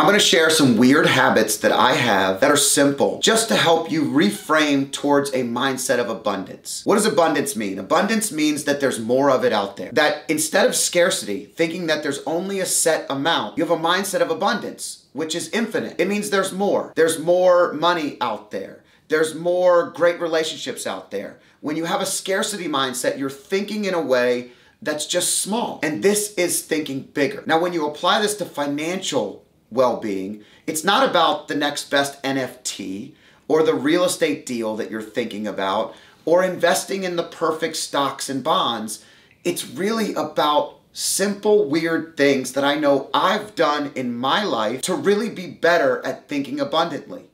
going to share some weird habits that I have that are simple just to help you reframe towards a mindset of abundance. What does abundance mean? Abundance means that there's more of it out there. That instead of scarcity, thinking that there's only a set amount, you have a mindset of abundance, which is infinite. It means there's more. There's more money out there. There's more great relationships out there. When you have a scarcity mindset, you're thinking in a way that's just small. And this is thinking bigger. Now, when you apply this to financial well-being, it's not about the next best NFT or the real estate deal that you're thinking about or investing in the perfect stocks and bonds. It's really about simple, weird things that I know I've done in my life to really be better at thinking abundantly.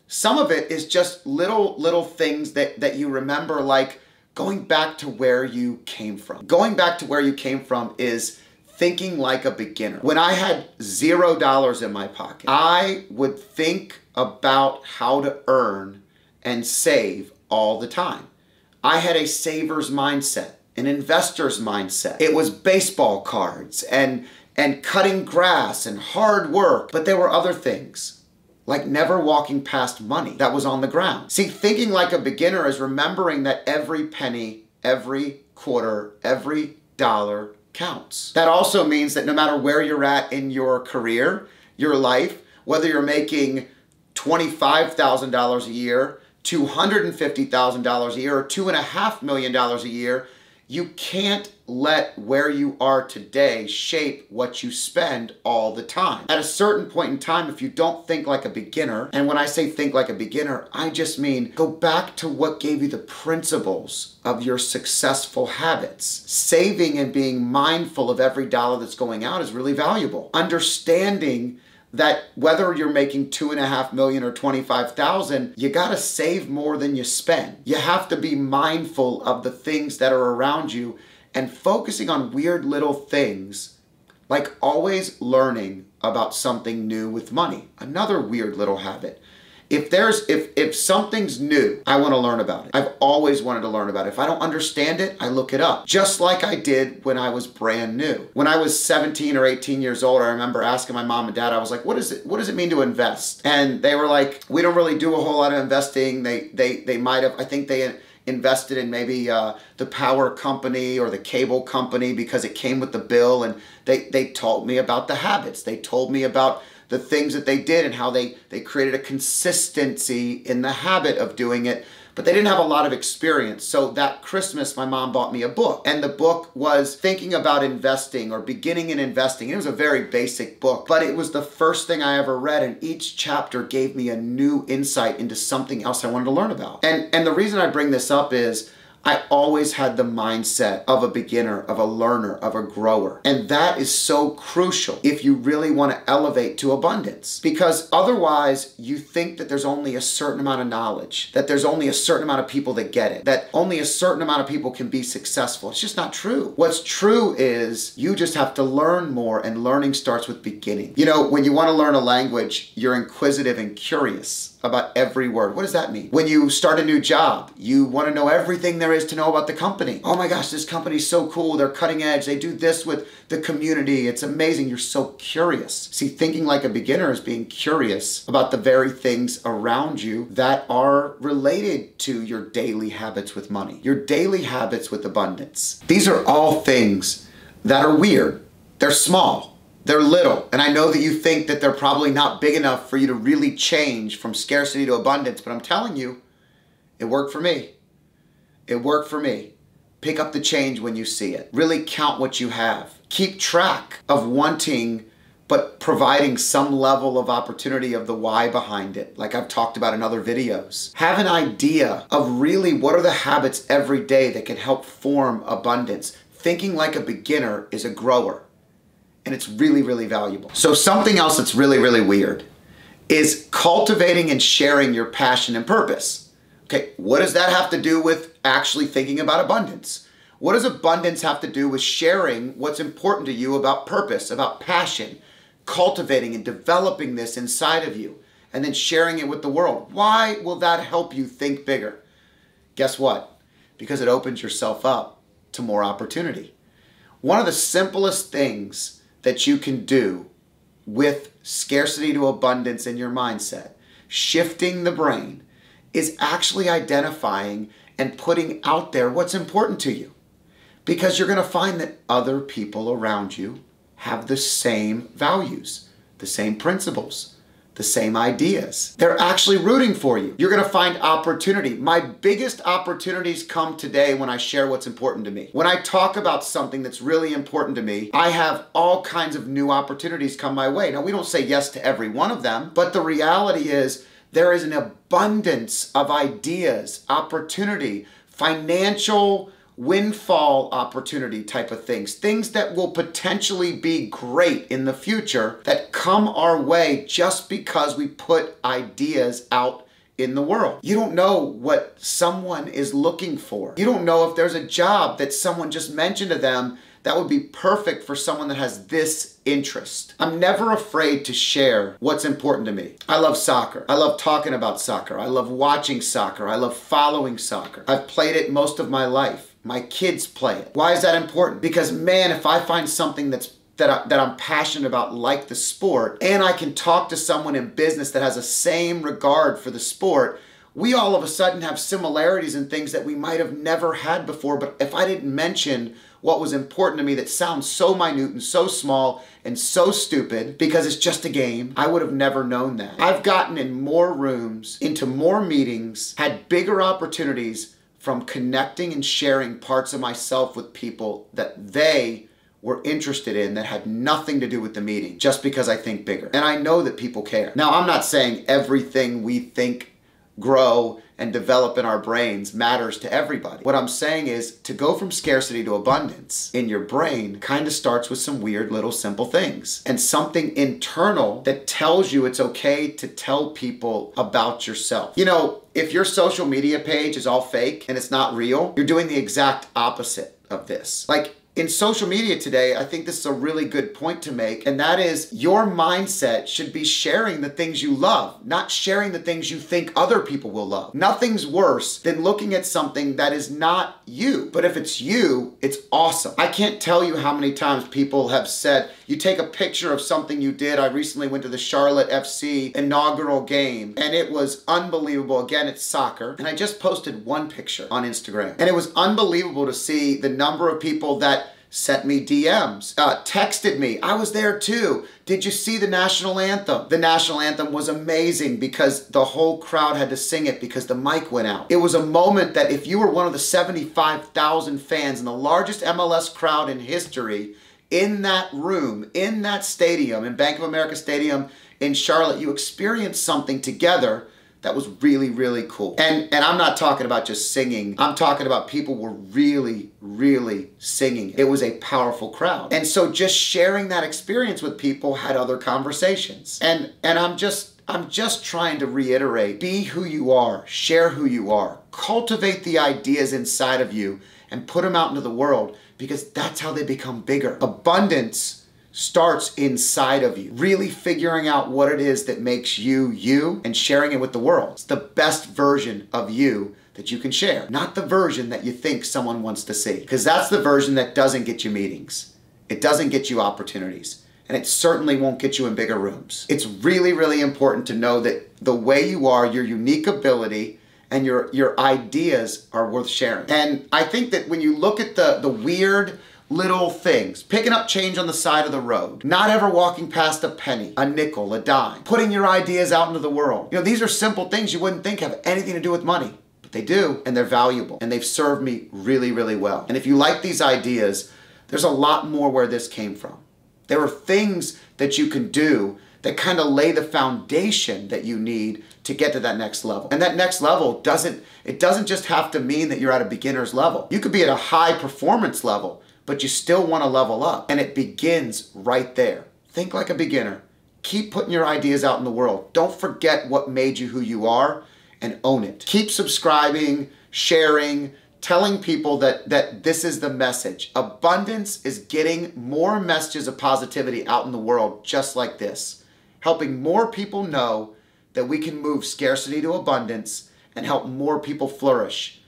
Some of it is just little things that you remember, like going back to where you came from. Going back to where you came from is thinking like a beginner. When I had $0 in my pocket, I would think about how to earn and save all the time. I had a saver's mindset, an investor's mindset. It was baseball cards and cutting grass and hard work, but there were other things, like never walking past money that was on the ground. See, thinking like a beginner is remembering that every penny, every quarter, every dollar counts. That also means that no matter where you're at in your career, your life, whether you're making $25,000 a year, $250,000 a year, or $2.5 million a year, you can't let where you are today shape what you spend all the time. At a certain point in time, if you don't think like a beginner, and when I say think like a beginner, I just mean go back to what gave you the principles of your successful habits. Saving and being mindful of every dollar that's going out is really valuable. Understanding that whether you're making $2.5 million or $25,000, you gotta save more than you spend. You have to be mindful of the things that are around you and focusing on weird little things, like always learning about something new with money. Another weird little habit. If something's new, I want to learn about it. I've always wanted to learn about it. If I don't understand it, I look it up. Just like I did when I was brand new. When I was 17 or 18 years old, I remember asking my mom and dad, I was like, what does it mean to invest? And they were like, we don't really do a whole lot of investing. They might have, I think they invested in maybe the power company or the cable company because it came with the bill, and they taught me about the habits. They told me about the things that they did and how they created a consistency in the habit of doing it, but they didn't have a lot of experience. So that Christmas, my mom bought me a book, and the book was Thinking About Investing or Beginning in Investing. It was a very basic book, but it was the first thing I ever read, and each chapter gave me a new insight into something else I wanted to learn about. And the reason I bring this up is I always had the mindset of a beginner, of a learner, of a grower. And that is so crucial if you really want to elevate to abundance. Because otherwise, you think that there's only a certain amount of knowledge, that there's only a certain amount of people that get it, that only a certain amount of people can be successful. It's just not true. What's true is you just have to learn more, and learning starts with beginning. You know, when you want to learn a language, you're inquisitive and curious about every word. What does that mean? When you start a new job, you want to know everything there is to know about the company. Oh my gosh, this company's so cool. They're cutting edge. They do this with the community. It's amazing. You're so curious. See, thinking like a beginner is being curious about the very things around you that are related to your daily habits with money, your daily habits with abundance. These are all things that are weird. They're small. They're little, and I know that you think that they're probably not big enough for you to really change from scarcity to abundance, but I'm telling you, it worked for me. It worked for me. Pick up the change when you see it. Really count what you have. Keep track of wanting, but providing some level of opportunity of the why behind it, like I've talked about in other videos. Have an idea of really what are the habits every day that can help form abundance. Thinking like a beginner is a grower. And it's really, really valuable. So something else that's really, really weird is cultivating and sharing your passion and purpose. Okay, what does that have to do with actually thinking about abundance? What does abundance have to do with sharing what's important to you about purpose, about passion, cultivating and developing this inside of you, and then sharing it with the world? Why will that help you think bigger? Guess what? Because it opens yourself up to more opportunity. One of the simplest things that you can do with scarcity to abundance in your mindset, shifting the brain, is actually identifying and putting out there what's important to you. Because you're going to find that other people around you have the same values, the same principles, the same ideas. They're actually rooting for you. You're going to find opportunity. My biggest opportunities come today when I share what's important to me. When I talk about something that's really important to me, I have all kinds of new opportunities come my way. Now, we don't say yes to every one of them, but the reality is there is an abundance of ideas, opportunity, financial windfall opportunity type of things that will potentially be great in the future that come our way just because we put ideas out in the world. You don't know what someone is looking for. You don't know if there's a job that someone just mentioned to them that would be perfect for someone that has this interest. I'm never afraid to share what's important to me. I love soccer. I love talking about soccer. I love watching soccer. I love following soccer. I've played it most of my life. My kids play it. Why is that important? Because man, if I find something that I'm passionate about, like the sport, and I can talk to someone in business that has the same regard for the sport, we all of a sudden have similarities in things that we might have never had before. But if I didn't mention what was important to me that sounds so minute and so small and so stupid because it's just a game, I would have never known that. I've gotten in more rooms, into more meetings, had bigger opportunities from connecting and sharing parts of myself with people that they were interested in that had nothing to do with the meeting, just because I think bigger. And I know that people care. Now, I'm not saying everything we think, grow, and develop in our brains matters to everybody. What I'm saying is to go from scarcity to abundance in your brain kind of starts with some weird little simple things and something internal that tells you it's okay to tell people about yourself. You know, if your social media page is all fake and it's not real, you're doing the exact opposite of this. Like, in social media today, I think this is a really good point to make, and that is your mindset should be sharing the things you love, not sharing the things you think other people will love. Nothing's worse than looking at something that is not you, but if it's you, it's awesome. I can't tell you how many times people have said, you take a picture of something you did. I recently went to the Charlotte FC inaugural game, and it was unbelievable. Again, it's soccer, and I just posted one picture on Instagram, and it was unbelievable to see the number of people that sent me DMs, texted me. I was there too. Did you see the national anthem? The national anthem was amazing because the whole crowd had to sing it because the mic went out. It was a moment that if you were one of the 75,000 fans in the largest MLS crowd in history, in that room, in that stadium, in Bank of America Stadium in Charlotte, you experienced something together that was really, really cool. And I'm not talking about just singing. I'm talking about people were really, really singing. It was a powerful crowd. And so just sharing that experience with people had other conversations. And I'm just trying to reiterate, be who you are, share who you are, cultivate the ideas inside of you and put them out into the world because that's how they become bigger. Abundance starts inside of you, really figuring out what it is that makes you you and sharing it with the world. It's the best version of you that you can share, not the version that you think someone wants to see, because that's the version that doesn't get you meetings. It doesn't get you opportunities, and it certainly won't get you in bigger rooms. It's really, really important to know that the way you are, your unique ability, and your ideas are worth sharing. And I think that when you look at the weird little things, picking up change on the side of the road, not ever walking past a penny, a nickel, a dime, putting your ideas out into the world. You know, these are simple things you wouldn't think have anything to do with money, but they do, and they're valuable, and they've served me really, really well. And if you like these ideas, there's a lot more where this came from. There are things that you can do that kind of lay the foundation that you need to get to that next level. And that next level doesn't just have to mean that you're at a beginner's level. You could be at a high performance level, but you still want to level up. And it begins right there. Think like a beginner. Keep putting your ideas out in the world. Don't forget what made you who you are and own it. Keep subscribing, sharing, telling people that this is the message. Abundance is getting more messages of positivity out in the world just like this. Helping more people know that we can move scarcity to abundance and help more people flourish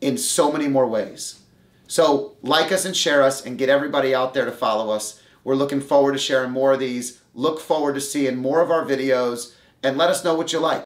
in so many more ways. So like us and share us and get everybody out there to follow us. We're looking forward to sharing more of these look forward to seeing more of our videos and let us know what you like.